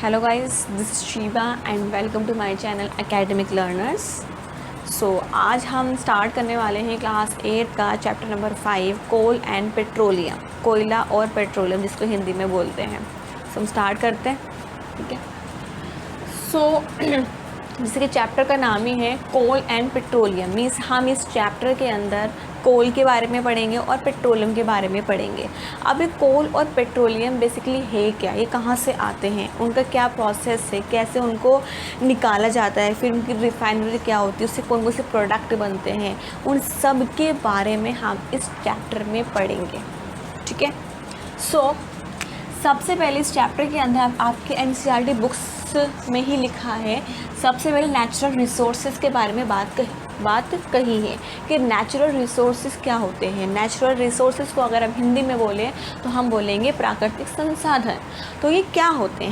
Hello guys, this is Shiva and welcome to my channel Academic Learners. आज हम start करने वाले हैं क्लास 8 का chapter number 5 coal and petroleum, कोयला और पेट्रोलियम जिसको हिंदी में बोलते हैं। हम स्टार्ट करते हैं, ठीक है। जैसे कि चैप्टर का नाम ही है कोल एंड पेट्रोलियम, मीन्स हम इस चैप्टर के अंदर कोल के बारे में पढ़ेंगे और पेट्रोलियम के बारे में पढ़ेंगे। अब ये कोल और पेट्रोलियम बेसिकली है क्या, ये कहाँ से आते हैं, उनका क्या प्रोसेस है, कैसे उनको निकाला जाता है, फिर उनकी रिफाइनरी क्या होती है, उससे कौन कौन से प्रोडक्ट बनते हैं, उन सब के बारे में हम इस चैप्टर में पढ़ेंगे, ठीक है। सबसे पहले इस चैप्टर के अंदर आपके एनसीईआरटी बुक्स में ही लिखा है, सबसे पहले नेचुरल रिसोर्सेज के बारे में बात कही है कि नेचुरल रिसोर्सेज क्या होते हैं। नेचुरल रिसोर्सेज को अगर हम हिंदी में बोलें तो हम बोलेंगे प्राकृतिक संसाधन। तो ये क्या होते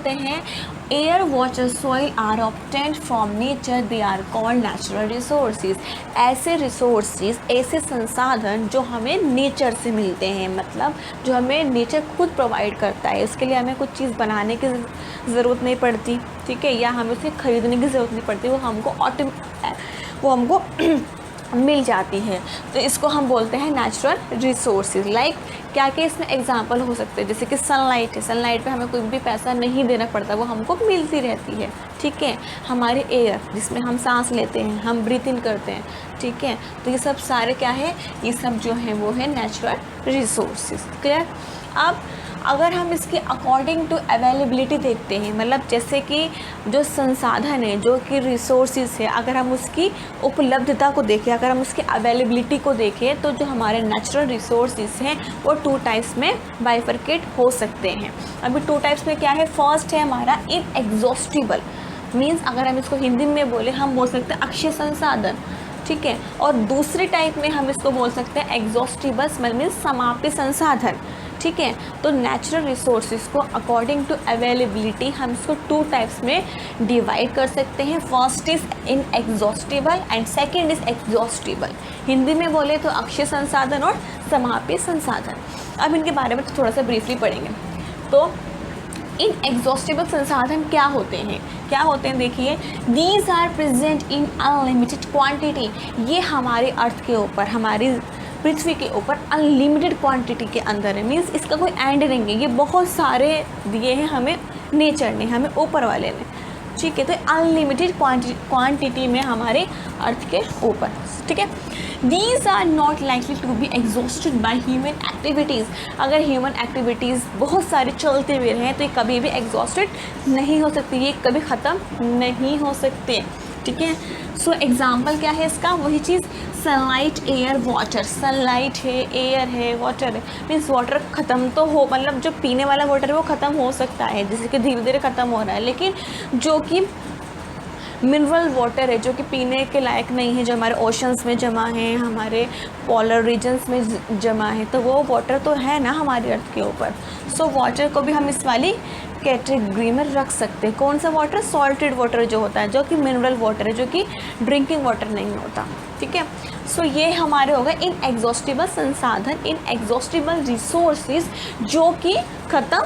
हैं, air water soil are obtained from nature, they are called natural resources. ऐसे रिसोर्सेज, ऐसे संसाधन जो हमें नेचर से मिलते हैं, मतलब जो हमें नेचर खुद प्रोवाइड करता है। इसके लिए हमें कुछ चीज़ बनाने की ज़रूरत नहीं पड़ती, ठीक है, या हमें उसे ख़रीदने की ज़रूरत नहीं पड़ती, वो हमको मिल जाती है। तो इसको हम बोलते हैं नेचुरल रिसोर्सेज। लाइक क्या क्या इसमें एग्जांपल हो सकते हैं, जैसे कि सनलाइट है, सनलाइट पे हमें कोई भी पैसा नहीं देना पड़ता, वो हमको मिलती रहती है, ठीक है। हमारे एयर जिसमें हम सांस लेते हैं, हम ब्रीथ इन करते हैं, ठीक है। तो ये सब सारे क्या है, ये सब जो है वो है नेचुरल रिसोर्सेज। क्लियर। अब अगर हम इसके अकॉर्डिंग टू अवेलेबिलिटी देखते हैं, मतलब जैसे कि जो संसाधन है, जो कि रिसोर्सेज है, अगर हम उसकी उपलब्धता को देखें, अगर हम उसकी अवेलेबिलिटी को देखें, तो जो हमारे नेचुरल रिसोर्सेज हैं वो 2 टाइप्स में बाइफरकेट हो सकते हैं। अभी 2 टाइप्स में क्या है, फर्स्ट है हमारा इनएग्जॉस्टिबल, मीन्स अगर हम इसको हिंदी में बोले हम बोल सकते हैं अक्षय संसाधन, ठीक है। और दूसरे टाइप में हम इसको बोल सकते हैं एग्जॉस्टिबल, मीन्स समाप्य संसाधन, ठीक है। तो नेचुरल रिसोर्सेज को अकॉर्डिंग टू अवेलेबिलिटी हम इसको 2 टाइप्स में डिवाइड कर सकते हैं। First is inexhaustible and second is exhaustible. Hindi में बोले तो अक्षय संसाधन और समाप्य संसाधन। अब इनके बारे में तो थोड़ा सा ब्रीफली पढ़ेंगे। तो इनएग्जॉस्टिबल संसाधन क्या होते हैं, देखिए, these are present in unlimited quantity. ये हमारे अर्थ के ऊपर, हमारी पृथ्वी के ऊपर अनलिमिटेड क्वांटिटी के अंदर है, मीन्स इसका कोई एंड नहीं है। ये बहुत सारे दिए हैं हमें नेचर ने, हमें ऊपर वाले ने, ठीक है। तो अनलिमिटेड क्वांटिटी में हमारे अर्थ के ऊपर, ठीक है। These are not likely to be exhausted by human activities. अगर ह्यूमन एक्टिविटीज़ बहुत सारे चलते हुए रहें तो ये कभी भी एग्जॉस्टेड नहीं हो सकती, ये कभी ख़त्म नहीं हो सकते, ठीक है। सो एग्जाम्पल क्या है इसका, वही चीज़ सनलाइट, एयर, वाटर। सनलाइट है, एयर है, वाटर है, मीन्स वाटर ख़त्म तो हो, मतलब जो पीने वाला वाटर है वो ख़त्म हो सकता है, जैसे कि धीरे धीरे ख़त्म हो रहा है, लेकिन जो कि मिनरल वाटर है, जो कि पीने के लायक नहीं है, जो हमारे ओशंस में जमा है, हमारे पोलर रीजन्स में जमा है, तो वो वाटर तो है ना हमारी अर्थ के ऊपर। सो वाटर को भी हम इस वाली कैटेगरी में रख सकते हैं। कौन सा वाटर, सॉल्टेड वाटर जो होता है, जो कि मिनरल वाटर है, जो कि ड्रिंकिंग वाटर नहीं होता, ठीक है। सो ये हमारे हो गए इनएग्जॉस्टिबल संसाधन, इनएग्जॉस्टिबल रिसोर्सेज, जो कि ख़त्म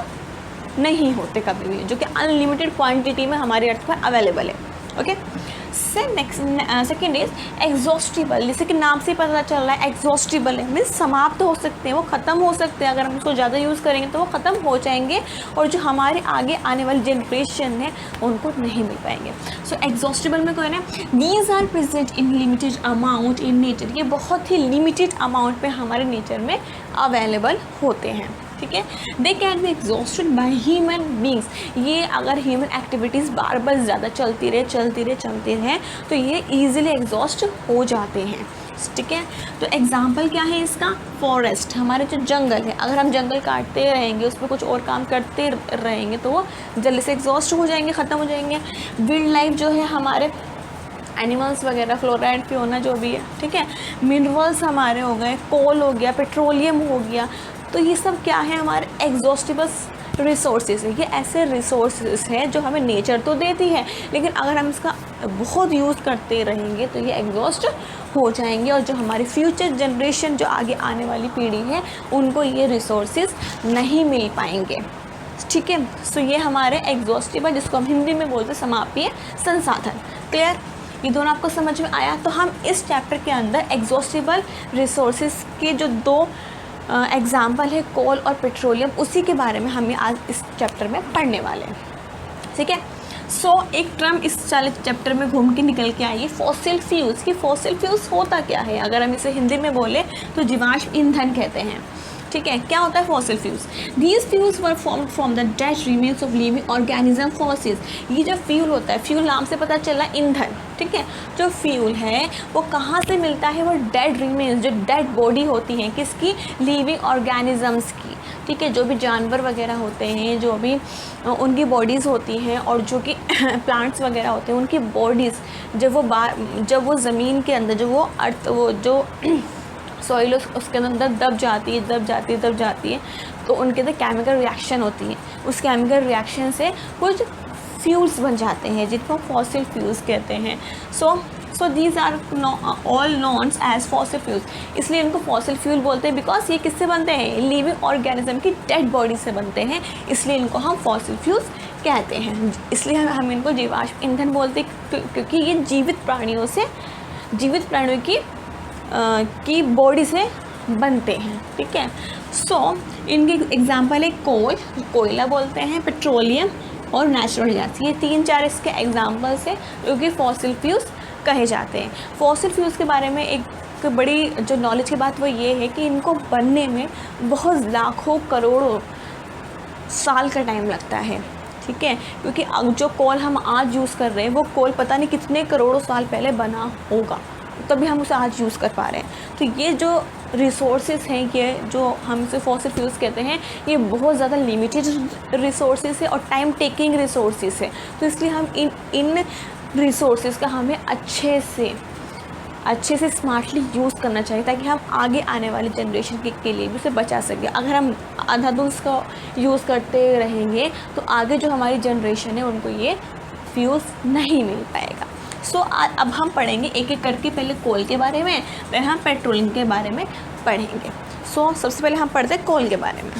नहीं होते कभी भी, जो कि अनलिमिटेड क्वांटिटी में हमारी अर्थ पर अवेलेबल है, ओके। सेकेंड इज एग्जॉस्टिबल, जैसे कि नाम से पता चल रहा है एग्जॉस्टिबल है, मीन्स समाप्त हो सकते हैं, वो ख़त्म हो सकते हैं। अगर हम उसको ज़्यादा यूज़ करेंगे तो वो ख़त्म हो जाएंगे, और जो हमारे आगे आने वाली जनरेशन है उनको नहीं मिल पाएंगे। सो एग्जॉस्टिबल में कोई ना, these are present in limited amount in nature. ये बहुत ही लिमिटेड अमाउंट में हमारे नेचर में अवेलेबल होते हैं, ठीक है। They can be exhausted by human beings. ये अगर ह्यूमन एक्टिविटीज़ बार बार ज़्यादा चलती रहे तो ये ईजिली एग्जॉस्ट हो जाते हैं, ठीक है। तो एग्जाम्पल क्या है इसका, फॉरेस्ट, हमारे जो जंगल है, अगर हम जंगल काटते रहेंगे, उस पर कुछ और काम करते रहेंगे तो वो जल्दी से एग्जॉस्ट हो जाएंगे, ख़त्म हो जाएंगे। वाइल्ड लाइफ जो है, हमारे एनिमल्स वगैरह, फ्लोरा एंड फ्योना जो भी है, ठीक है। मिनरल्स हमारे हो गए, कोल हो गया, पेट्रोलियम हो गया, तो ये सब क्या है, हमारे एग्जॉस्टिबल रिसोर्सेज है। ये ऐसे रिसोर्सेज हैं जो हमें नेचर तो देती है, लेकिन अगर हम इसका बहुत यूज़ करते रहेंगे तो ये एग्जॉस्ट हो जाएंगे, और जो हमारी फ्यूचर जनरेशन, जो आगे आने वाली पीढ़ी है, उनको ये रिसोर्सेज नहीं मिल पाएंगे, ठीक है। सो ये हमारे एग्जॉस्टिव है, जिसको हम हिंदी में बोलते हैं समाप्य संसाधन। क्लियर, ये दोनों आपको समझ में आया। तो हम इस चैप्टर के अंदर एग्जॉस्टिबल रिसोर्सेज के जो दो एग्जाम्पल है कोल और पेट्रोलियम, उसी के बारे में हम आज इस चैप्टर में पढ़ने वाले हैं। ठीक है। सो एक टर्म इस चैप्टर में घूम के निकल के आई, फॉसिल फ्यूल्स। कि फॉसिल फ्यूल्स होता क्या है, अगर हम इसे हिंदी में बोले तो जीवाश्म ईंधन कहते हैं। ठीक है, क्या होता है fossil fuels? These fuels were formed from the dead remains of living organism fossils. ये जो फ्यूल होता है, फ्यूल नाम से पता चला ईंधन। ठीक है, जो फ्यूल है वो कहाँ से मिलता है? वो डेड रिमेन्स, जो डेड बॉडी होती हैं, किसकी? लिविंग ऑर्गेनिजम्स की। ठीक है, जो भी जानवर वगैरह होते हैं, जो भी उनकी बॉडीज़ होती हैं, और जो कि प्लांट्स वगैरह होते हैं, उनकी बॉडीज़ जब वो ज़मीन के अंदर, जो वो अर्थ, वो जो सॉइल उसके अंदर दब जाती है, तो उनके अंदर केमिकल रिएक्शन होती है। उस केमिकल रिएक्शन से कुछ फ्यूल्स बन जाते हैं, जिनको फॉसिल फ्यूल्स कहते हैं। So these are all known as fossil fuels. इसलिए इनको फॉसिल फ्यूल बोलते हैं, बिकॉज ये किससे बनते हैं? लिविंग ऑर्गेनिज्म की डेड बॉडी से बनते हैं, इसलिए इनको हम फॉसिल फ्यूल्स कहते हैं। इसलिए हम इनको जीवाश्म ईंधन बोलते हैं, क्योंकि ये जीवित प्राणियों की बॉडी से बनते हैं। ठीक है। सो इनके एग्जांपल है कोल, कोयला बोलते हैं, पेट्रोलियम और नेचुरल गैस। ये 3-4 इसके एग्जांपल्स हैं जो कि फॉसिल फ्यूल्स कहे जाते हैं। फॉसिल फ्यूल्स के बारे में एक बड़ी जो नॉलेज की बात वो ये है कि इनको बनने में बहुत लाखों करोड़ों साल का टाइम लगता है। ठीक है, क्योंकि जो कोल हम आज यूज़ कर रहे हैं, वो कोल पता नहीं कितने करोड़ों साल पहले बना होगा, तभी हम उसे आज यूज़ कर पा रहे हैं। तो ये जो रिसोर्सेज हैं, ये जो हम इसे फॉसिल फ्यूल्स कहते हैं, ये बहुत ज़्यादा लिमिटेड रिसोर्सेज है और टाइम टेकिंग रिसोर्सेज है। तो इसलिए हम इन रिसोर्सेज का हमें अच्छे से स्मार्टली यूज़ करना चाहिए, ताकि हम आगे आने वाली जनरेशन के लिए भी उसे बचा सकें। अगर हम अंधाधुंध उसका यूज़ करते रहेंगे तो आगे जो हमारी जनरेशन है उनको ये फ्यूल्स नहीं मिल पाएगा। सो अब हम पढ़ेंगे एक एक करके, पहले कोल के बारे में, फिर हम पेट्रोलियम के बारे में पढ़ेंगे। सो सबसे पहले हम पढ़ते हैं कोल के बारे में।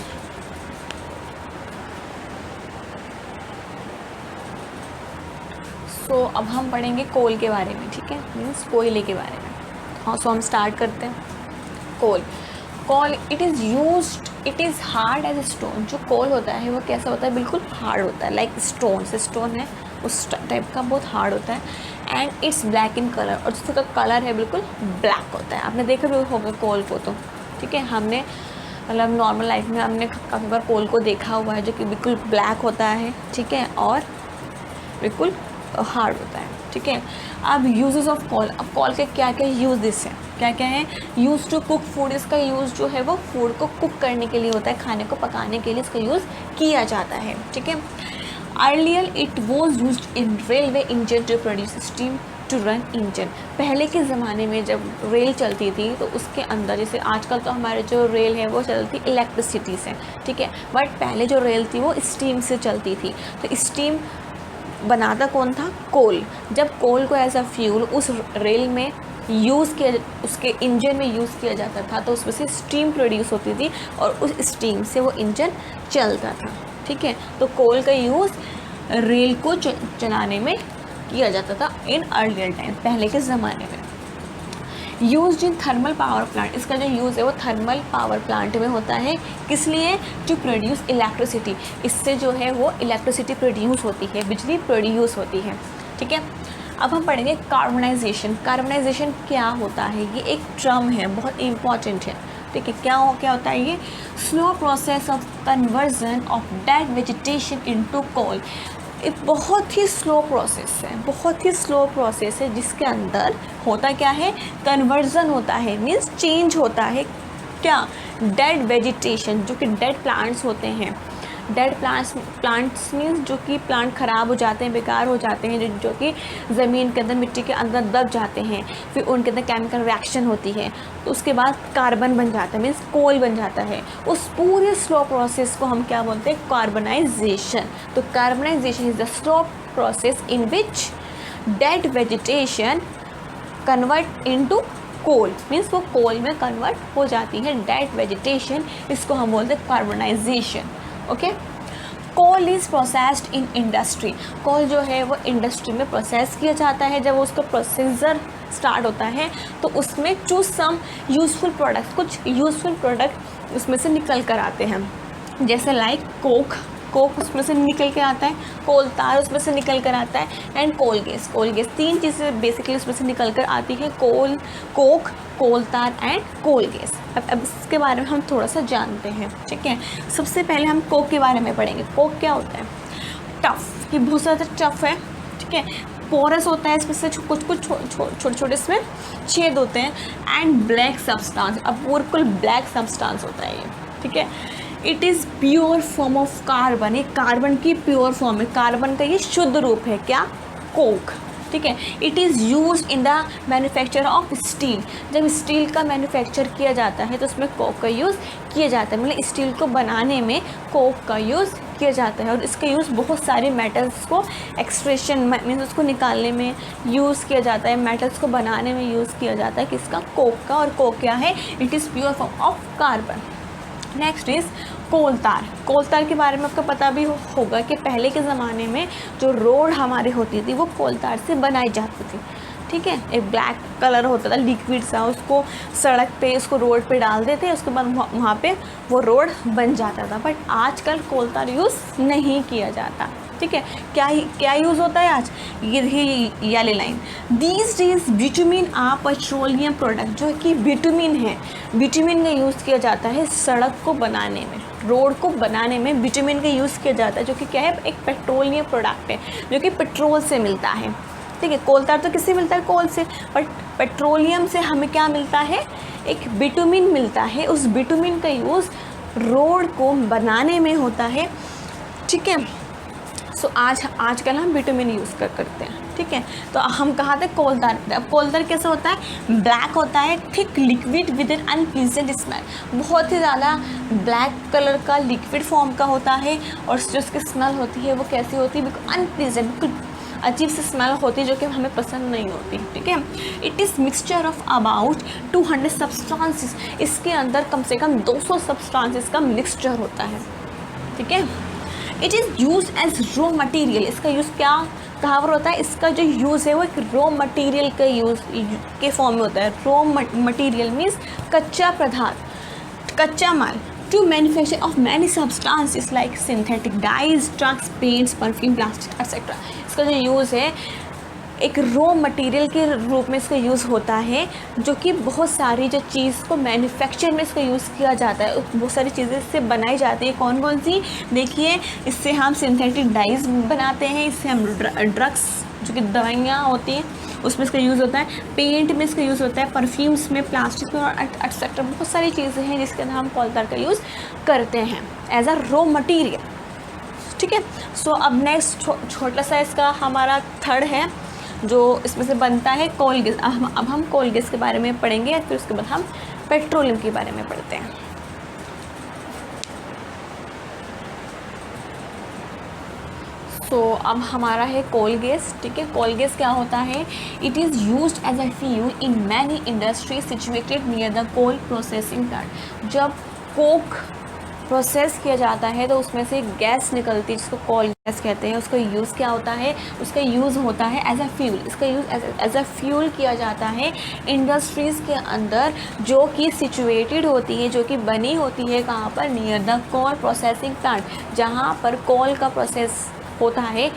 सो अब हम पढ़ेंगे कोल के बारे में। ठीक है, मीन्स कोयले के बारे में। हाँ, सो हम स्टार्ट करते हैं। Coal it is hard as stone. जो कोल होता है वो कैसा होता है? बिल्कुल हार्ड होता है, लाइक स्टोन है उस टाइप का, बहुत हार्ड होता है। And it's black in colour, और जिसका कलर है बिल्कुल ब्लैक होता है। आपने देखा भी होगा कोल को, तो ठीक है, हमने मतलब नॉर्मल लाइफ में हमने काफ़ी बार कोल को देखा हुआ है, जो कि बिल्कुल ब्लैक होता है। ठीक है, और बिल्कुल हार्ड होता है। ठीक है, अब यूजेस ऑफ कोल। अब कोल के क्या क्या यूजेस हैं, क्या क्या है? Use to cook food. इसका यूज़ जो है वो फूड को कुक करने के लिए होता है, खाने को पकाने के लिए इसका यूज़ किया जाता है। ठीक है, earlier it was use in railway engine to produce steam to run engine. पहले के ज़माने में जब रेल चलती थी तो उसके अंदर, जैसे आजकल तो हमारे जो रेल है वो चलती इलेक्ट्रिसिटी से। ठीक है, बट पहले जो रेल थी वो स्टीम से चलती थी। तो स्टीम बनाता कौन था? कोल। जब कोल को एज अ फ्यूल उस रेल में यूज़ किया, उसके इंजन में यूज़ किया जाता था, तो उसमें से स्टीम प्रोड्यूस होती थी और उस स्टीम से वो इंजन चलता था। ठीक है, तो कोल का यूज़ रेल को चलाने में किया जाता था इन अर्लियर टाइम, पहले के ज़माने में। Used in thermal power plant. इसका जो यूज़ है वो थर्मल पावर प्लांट में होता है। किस लिए? To produce electricity. इससे जो है वो इलेक्ट्रिसिटी प्रोड्यूस होती है, बिजली प्रोड्यूस होती है। ठीक है, अब हम पढ़ेंगे कार्बनाइजेशन। कार्बनाइजेशन क्या होता है? ये एक टर्म है, बहुत इंपॉर्टेंट है। ठीक है, क्या होता है ये? Slow process of conversion of dead vegetation into coal. एक बहुत ही स्लो प्रोसेस है, बहुत ही स्लो प्रोसेस है, जिसके अंदर होता क्या है? कन्वर्जन होता है, मीन्स चेंज होता है। क्या? डेड वेजिटेशन, जो कि डेड प्लांट्स होते हैं। डेड प्लांट्स मीन्स जो कि प्लांट ख़राब हो जाते हैं, बेकार हो जाते हैं, जो कि ज़मीन के अंदर, मिट्टी के अंदर दब जाते हैं, फिर उनके अंदर केमिकल रिएक्शन होती है, तो उसके बाद कार्बन बन जाता है, मीन्स कोल बन जाता है। उस पूरे स्लो प्रोसेस को हम क्या बोलते हैं? कार्बनाइजेशन। तो carbonization is the slow process in which dead vegetation convert into coal, means वो कोल में कन्वर्ट हो जाती है डेड वेजिटेशन। इसको हम बोलते हैं carbonisation. Okay, coal is processed in industry, coal जो है वो इंडस्ट्री में प्रोसेस किया जाता है। जब उसका प्रोसीजर स्टार्ट होता है तो उसमें चूज सम यूज़फुल प्रोडक्ट, कुछ यूज़फुल प्रोडक्ट उसमें से निकल कर आते हैं, जैसे लाइक कोक उसमें से निकल के आता है, कोल तार उसमें से निकल कर आता है, एंड कोल गैस, तीन चीज़ें बेसिकली उसमें से निकल कर आती है, कोक, कोल तार एंड कोल गैस। अब इसके बारे में हम थोड़ा सा जानते हैं, ठीक है। सबसे पहले हम कोक के बारे में पढ़ेंगे। कोक क्या होता है? टफ, ये बहुत ज़्यादा टफ है, ठीक है। पोरस होता है, इसमें से कुछ छोटे इसमें छेद होते हैं, एंड ब्लैक सब्सटेंस, अब बिल्कुल ब्लैक सब्सटेंस होता है ये, ठीक है। It is pure form of carbon, ये कार्बन की प्योर फॉर्म है, कार्बन का ये शुद्ध रूप है, क्या? कोक, ठीक है। It is use in the manufacture of steel, जब स्टील का मैन्युफैक्चर किया जाता है तो उसमें कोक का यूज़ किया जाता है, मतलब स्टील को बनाने में कोक का यूज़ किया जाता है। और इसका यूज़ बहुत सारे मेटल्स को एक्सट्रैक्शन मीन्स उसको निकालने में यूज़ किया जाता है, मेटल्स को बनाने में यूज़ किया जाता है किसका? कोक का। और कोक क्या है? It is pure form of carbon. Next is coal tar के बारे में आपको पता भी होगा कि पहले के ज़माने में जो रोड हमारे होती थी वो कोल तार से बनाई जाती थी, ठीक है। एक ब्लैक कलर होता था लिक्विड सा, उसको सड़क पे, उसको रोड पे डाल देते, उसके बाद वहाँ पे वो रोड बन जाता था। बट आजकल कोल तार यूज़ नहीं किया जाता, ठीक है। क्या यूज़ होता है आज? ये line, these days bitumen a petroleum product, जो कि बिटुमिन है, बिटुमिन का यूज़ किया जाता है सड़क को बनाने में, रोड को बनाने में बिटुमिन का यूज़ किया जाता है, जो कि क्या है? एक पेट्रोलियम प्रोडक्ट है जो कि पेट्रोल से मिलता है, ठीक है। कोल तार तो किससे मिलता है? कोल से। बट पेट्रोलियम से हमें क्या मिलता है? एक बिटुमिन मिलता है, उस बिटुमिन का यूज़ रोड को बनाने में होता है, ठीक है। सो आजकल हम बिटुमिन यूज़ करते हैं, ठीक है। तो हम कहा थे कोल तार। अब कोल तार कैसा होता है? ब्लैक होता है, thick liquid with an unpleasant smell, बहुत ही ज़्यादा ब्लैक कलर का लिक्विड फॉर्म का होता है, और जो उसकी स्मेल होती है वो कैसी होती है? बिल्कुल अनप्लीजेंट, बिल्कुल अजीब सी स्मेल होती है जो कि हमें पसंद नहीं होती, ठीक है। It is mixture of about 200 substances, इसके अंदर कम से कम 200 सब्सटेंसेस का मिक्सचर होता है, ठीक है। It is use as raw material, इसका यूज़ क्या कहाँ पर होता है? इसका जो यूज़ है वो एक रॉ मटेरियल का यूज़ के फॉर्म में होता है। रॉ मटेरियल मीन्स कच्चा पदार्थ, कच्चा माल, to manufacture of many substances like synthetic dyes, drugs, paints, perfume, plastic etcetera. इसका जो यूज़ है एक रॉ मटेरियल के रूप में इसका यूज़ होता है, जो कि बहुत सारी जो चीज़ को मैन्युफैक्चर में इसका यूज़ किया जाता है, बहुत सारी चीज़ें इससे बनाई जाती है। कौन कौन सी? देखिए, इससे हम सिंथेटिक डाइज बनाते हैं, इससे हम ड्रग्स जो कि दवाइयाँ होती हैं उसमें इसका यूज़ होता है, पेंट में इसका यूज़ होता है, परफ्यूम्स में, प्लास्टिक में और एक्सेट्रा बहुत सारी चीज़ें हैं जिसके अंदर हम कोल तार का यूज़ करते हैं एज अ रॉ मटीरियल, ठीक है। सो अब नेक्स्ट छोटा सा इसका हमारा थर्ड है जो इसमें से बनता है कोल गैस। अब हम कोल गैस के बारे में पढ़ेंगे, फिर उसके बाद हम पेट्रोलियम के बारे में पढ़ते हैं। सो अब हमारा है कोल गैस, ठीक है। कोल गैस क्या होता है? It is used as a fuel in many industry situated near the coal processing plant. जब कोक प्रोसेस किया जाता है तो उसमें से गैस निकलती है जिसको कोल गैस कहते हैं। उसका यूज़ क्या होता है? उसका यूज़ होता है एज अ फ्यूल, इसका यूज़ एज अ फ्यूल किया जाता है इंडस्ट्रीज़ के अंदर जो कि सिचुएटेड होती है, जो कि बनी होती है कहाँ पर? Near the coal processing plant, जहाँ पर कोल का प्रोसेस होता है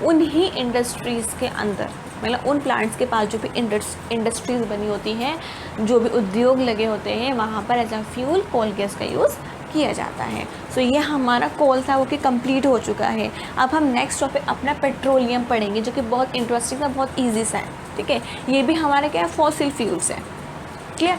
उन्हीं इंडस्ट्रीज़ के अंदर, मतलब उन प्लांट्स के पास जो भी इंडस्ट्रीज़ बनी होती हैं, जो भी उद्योग लगे होते हैं, वहाँ पर as a fuel coal gas का यूज़ किया जाता है। सो ये हमारा कोल था वो कि कंप्लीट हो चुका है। अब हम नेक्स्ट टॉपिक अपना पेट्रोलियम पढ़ेंगे जो कि बहुत इंटरेस्टिंग है, बहुत ईजी सा है, ठीक है। ये भी हमारे क्या है? फॉसिल फ्यूल्स है, क्लियर।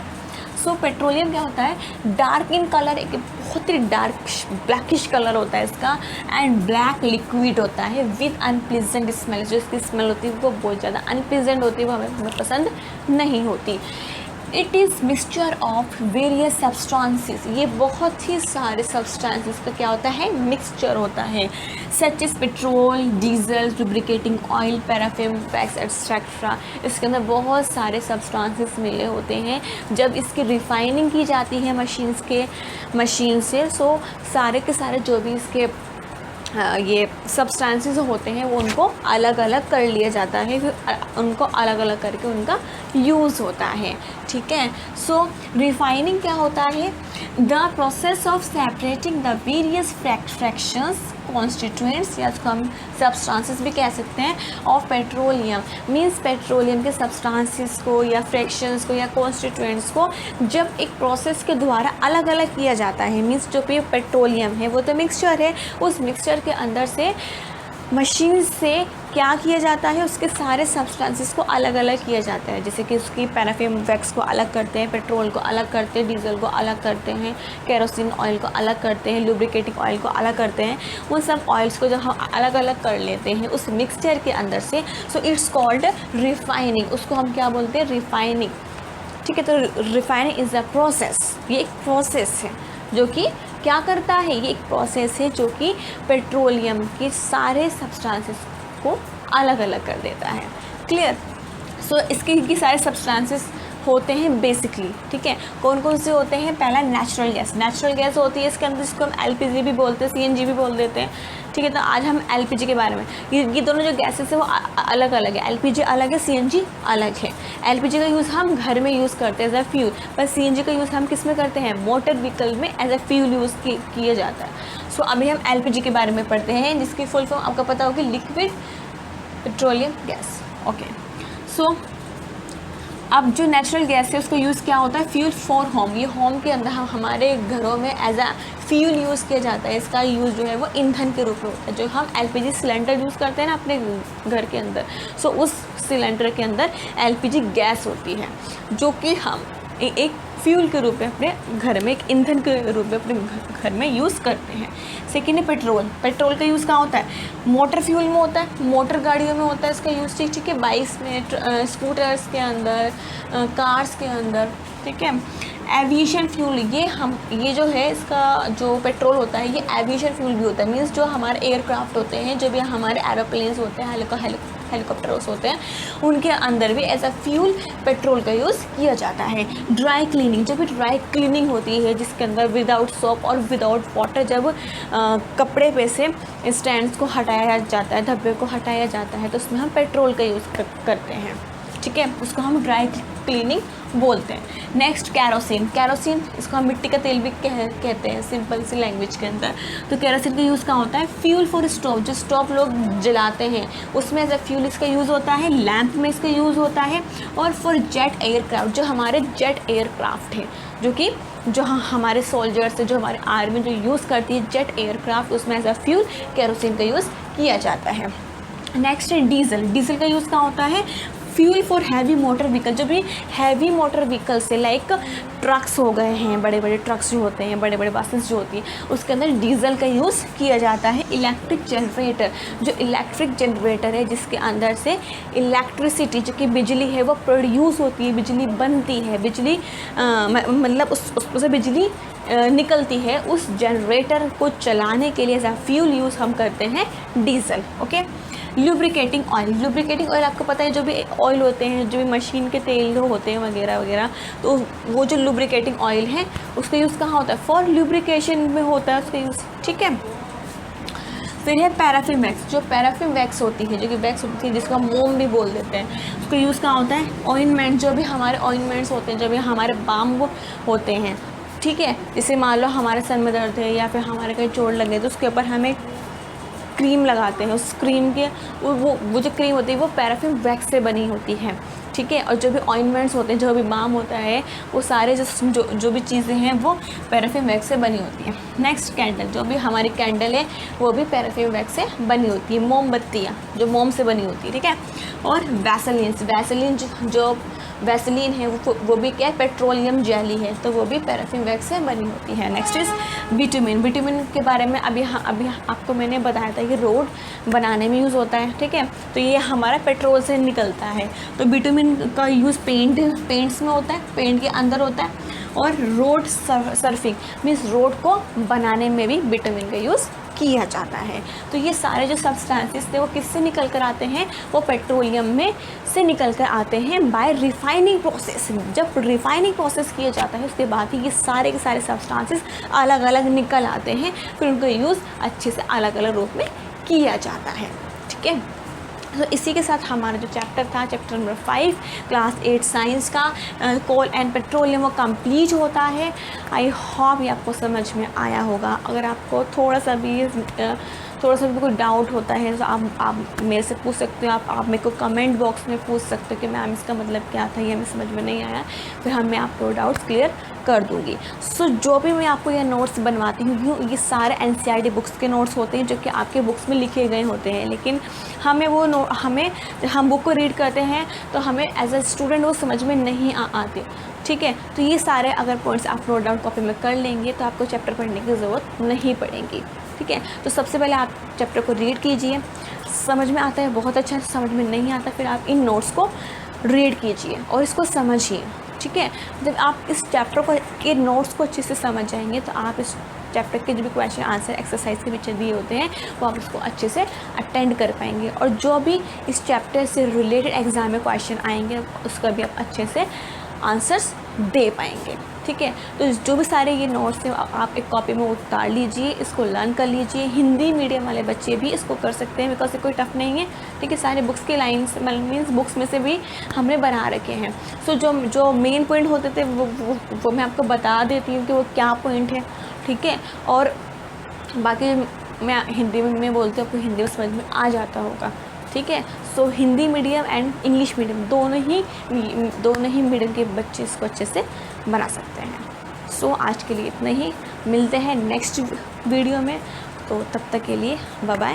सो पेट्रोलियम क्या होता है? डार्क इन कलर, एक बहुत ही डार्क ब्लैकिश कलर होता है इसका, एंड ब्लैक लिक्विड होता है विद अनप्लीजेंट स्मेल। जो इसकी स्मेल होती है वो बहुत ज़्यादा अनप्लीजेंट होती है, वो हमें पसंद नहीं होती। It is mixture of various substances, ये बहुत ही सारे सब्सटेंसेस का क्या होता है? मिक्सचर होता है, such is petrol, diesel, lubricating oil, paraffin, wax etcetera. इसके अंदर बहुत सारे सब्सटेंसेस मिले होते हैं। जब इसकी रिफाइनिंग की जाती है मशीन से, सो सारे के सारे जो भी इसके ये सब्सटेंसेस होते हैं वो उनको अलग अलग कर लिया जाता है, फिर उनको अलग अलग करके उनका यूज़ होता है, ठीक है। सो रिफाइनिंग क्या होता है? The process of separating the various fractions constituents, या इसको हम सब्सटेंसेस भी कह सकते हैं, ऑफ पेट्रोलियम। मीन्स पेट्रोलियम के सब्सटेंसेस को या फ्रैक्शंस को या कॉन्स्टिट्यूएंट्स को जब एक प्रोसेस के द्वारा अलग अलग किया जाता है, मीन्स जो भी पेट्रोलियम है वो तो मिक्सचर है, उस मिक्सचर के अंदर से मशीन से क्या किया जाता है, उसके सारे सब्सटेंसेस को अलग अलग किया जाता है। जैसे कि उसकी पैराफिन वैक्स को अलग करते हैं, पेट्रोल को अलग करते हैं, डीजल को अलग करते हैं, केरोसिन ऑयल को अलग करते हैं, लुब्रिकेटिंग ऑयल को अलग करते हैं। उन सब ऑयल्स को जब हम अलग अलग कर लेते हैं उस मिक्सचर के अंदर से, सो इट्स कॉल्ड रिफाइनिंग। उसको हम क्या बोलते हैं? रिफाइनिंग, ठीक है। तो रिफाइनिंग इज़ अ प्रोसेस, ये एक प्रोसेस है जो कि क्या करता है, ये एक प्रोसेस है जो कि पेट्रोलियम के सारे सब्सटेंसेस को अलग अलग कर देता है। क्लियर? सो इसके सारे सब्सटेंसेस होते हैं बेसिकली, ठीक है। कौन कौन से होते हैं? पहला नेचुरल गैस। नेचुरल गैस होती है इसके अंदर, जिसको हम एलपीजी भी बोलते हैं, सीएनजी भी बोल देते हैं, ठीक है। तो आज हम एलपीजी के बारे में, ये दोनों जो गैसेस है वो अलग अलग है। एलपीजी अलग है, सीएनजी अलग है। एलपीजी का यूज़ हम घर में यूज़ करते हैं एज अ फ्यूल, पर सीएनजी का यूज़ हम किस में करते हैं? मोटर व्हीकल में एज अ फ्यूल यूज़ किया जाता है। सो अभी हम एलपीजी के बारे में पढ़ते हैं, जिसकी फुल फॉर्म आपको पता होगी, लिक्विड पेट्रोलियम गैस। ओके, सो अब जो नेचुरल गैस है उसका यूज़ क्या होता है? Fuel for home. ये होम के अंदर हमारे घरों में एज अ फ्यूल यूज़ किया जाता है। इसका यूज़ जो है वो ईंधन के रूप में होता है। जो हम एलपीजी सिलेंडर यूज़ करते हैं ना अपने घर के अंदर, सो उस सिलेंडर के अंदर एलपीजी गैस होती है, जो कि हम एक फ्यूल के रूप में अपने घर में, एक ईंधन के रूप में अपने घर में यूज़ करते हैं। सेकेंड है पेट्रोल। पेट्रोल का यूज़ कहाँ होता है? मोटर फ्यूल में होता है, मोटर गाड़ियों में होता है इसका यूज़, ठीक है। बाइक्स में, स्कूटर्स के अंदर, कार्स के अंदर, ठीक है। एविएशन फ्यूल, ये जो है इसका जो पेट्रोल होता है ये एविएशन फ्यूल भी होता है। मीन्स जो हमारे एयरक्राफ्ट होते हैं, जो भी हमारे एरोप्लेन्स होते हैं, हेलीकॉप्टर्स होते हैं, उनके अंदर भी एज अ फ्यूल पेट्रोल का यूज़ किया जाता है। ड्राई क्लीनिंग, जब भी ड्राई क्लीनिंग होती है जिसके अंदर विदाउट सोप और विदाउट वाटर, जब कपड़े पे से स्टैंड्स को हटाया जाता है, धब्बे को हटाया जाता है, तो उसमें हम पेट्रोल का यूज़ करते हैं, ठीक है। उसको हम ड्राई क्लीनिंग बोलते हैं। Next kerosene. कैरोसिन इसको हम मिट्टी का तेल भी कहते हैं सिंपल सी लैंग्वेज के अंदर। तो कैरोसिन का यूज़ कहाँ होता है? फ्यूल फॉर स्टोव, जो स्टोव लोग जलाते हैं उसमें एज अ फ्यूल इसका यूज़ होता है। लैंप में इसका यूज़ होता है। और फॉर जेट एयरक्राफ्ट, जो हमारे जेट एयरक्राफ्ट है, जो हमारे सोल्जर्स, जो हमारे आर्मी जो यूज़ करती है जेट एयरक्राफ्ट, उसमें एज अ फ्यूल कैरोसिन का यूज़ किया जाता है। नेक्स्ट है डीजल। डीजल का यूज़ कहाँ होता है? Fuel for heavy motor vehicle, जो भी हैवी मोटर व्हीकल से लाइक ट्रक्स हो गए हैं, बड़े बड़े ट्रक्स जो होते हैं, बड़े बड़े बसेस जो होती हैं, उसके अंदर डीजल का यूज़ किया जाता है। इलेक्ट्रिक जनरेटर, जो इलेक्ट्रिक जनरेटर है जिसके अंदर से इलेक्ट्रिसिटी, जो कि बिजली है वो प्रोड्यूस होती है, बिजली बनती है, बिजली मतलब उससे बिजली निकलती है, उस जनरेटर को चलाने के लिए एज अ फ्यूल यूज़ हम करते हैं diesel. Okay. Lubricating oil. Lubricating oil आपको पता है, जो भी ऑयल होते हैं, जो भी मशीन के तेल होते हैं वगैरह वगैरह, तो वो जो लुब्रिकेटिंग ऑयल है उसका यूज़ कहाँ होता है? फॉर लुब्रिकेशन में होता है उसका यूज़, ठीक है। फिर है पैराफिन वैक्स। जो पैराफिन वैक्स होती है, जो कि वैक्स होती है जिसको हम मोम भी बोल देते हैं, उसका यूज़ कहाँ होता है? ऑइंटमेंट, जो भी हमारे ऑइंटमेंट्स होते हैं, जो भी हमारे बाम होते हैं, ठीक है। जैसे मान लो हमारे सर में दर्द है या फिर हमारे कहीं चोट लगे तो उसके ऊपर हमें क्रीम लगाते हैं। उस क्रीम के वो जो क्रीम होती है वो पैराफिन वैक्स से बनी होती है, ठीक है। और जो भी ऑइंटमेंट्स होते हैं, जो भी बाम होता है, वो सारे जो भी चीज़ें हैं वो पैराफिन वैक्स से बनी होती हैं। Next candle. जो भी हमारी कैंडल है वो भी पैराफिन वैक्स से बनी होती है। मोमबत्तियाँ जो मोम से बनी होती है, ठीक है। और वैसलीन, जो वैसलीन है वो भी क्या है? पेट्रोलियम जेली है, तो वो भी पैराफिन वैक्स से बनी होती है। Next is bitumen. बिटुमिन के बारे में अभी आपको मैंने बताया था कि रोड बनाने में यूज़ होता है, ठीक है। तो ये हमारा पेट्रोल से निकलता है। तो बिटुमिन का यूज़ पेंट्स में होता है, पेंट के अंदर होता है। और रोड सर्फिंग मीन्स रोड को बनाने में भी बिटुमिन का यूज़ किया जाता है। तो ये सारे जो सब्सटेंसेस थे वो किससे निकल कर आते हैं, वो पेट्रोलियम में से निकल कर आते हैं बाय रिफाइनिंग प्रोसेस। जब रिफाइनिंग प्रोसेस किया जाता है उसके बाद ही ये सारे के सारे सब्सटेंसेस अलग अलग निकल आते हैं, फिर उनका यूज़ अच्छे से अलग अलग रूप में किया जाता है। ठीक है, तो इसी के साथ हमारा जो चैप्टर था, चैप्टर नंबर 5 क्लास 8 साइंस का कोल एंड पेट्रोलियम, वो कंप्लीट होता है। आई होप ये आपको समझ में आया होगा। अगर आपको थोड़ा सा भी कोई डाउट होता है तो आप मेरे से पूछ सकते हो। आप मेरे को कमेंट बॉक्स में पूछ सकते हो कि मैम इसका मतलब क्या था, ये हमें समझ में नहीं आया, फिर मैं आपको डाउट्स क्लियर कर दूँगी। सो जो भी मैं आपको ये नोट्स बनवाती हूँ ये सारे NCERT बुक्स के नोट्स होते हैं जो कि आपके बुक्स में लिखे गए होते हैं, लेकिन हम बुक को रीड करते हैं तो हमें एज अ स्टूडेंट वो समझ में नहीं आते। ठीक है, तो ये सारे अगर पॉइंट्स आप नोट डाउन कॉपी में कर लेंगे तो आपको चैप्टर पढ़ने की ज़रूरत नहीं पड़ेगी। ठीक है, तो सबसे पहले आप चैप्टर को रीड कीजिए, समझ में आता है बहुत अच्छा, समझ में नहीं आता फिर आप इन नोट्स को रीड कीजिए और इसको समझिए। ठीक है, जब आप इस चैप्टर के नोट्स को अच्छे से समझ जाएंगे तो आप इस चैप्टर के जो भी क्वेश्चन आंसर एक्सरसाइज के पीछे दिए होते हैं वो आप उसको अच्छे से अटेंड कर पाएंगे, और जो भी इस चैप्टर से रिलेटेड एग्ज़ाम में क्वेश्चन आएंगे उसका भी आप अच्छे से आंसर्स दे पाएंगे। ठीक है, तो जो भी सारे ये नोट्स हैं आप एक कॉपी में उतार लीजिए, इसको लर्न कर लीजिए। हिंदी मीडियम वाले बच्चे भी इसको कर सकते हैं बिकॉज ये कोई टफ नहीं है। ठीक है, सारे बुक्स के लाइन्स मीन्स बुक्स में से भी हमने बना रखे हैं। सो जो मेन पॉइंट होते थे वो मैं आपको बता देती हूँ कि वो क्या पॉइंट है। ठीक है, और बाकी मैं हिंदी में बोलती हूँ, आपको हिंदी में समझ में आ जाता होगा। ठीक है, so Hindi medium and English medium दोनों ही मीडियम के बच्चे इसको अच्छे से बना सकते हैं। सो आज के लिए इतना ही, मिलते हैं नेक्स्ट वीडियो में, तो तब तक के लिए बाय बाय।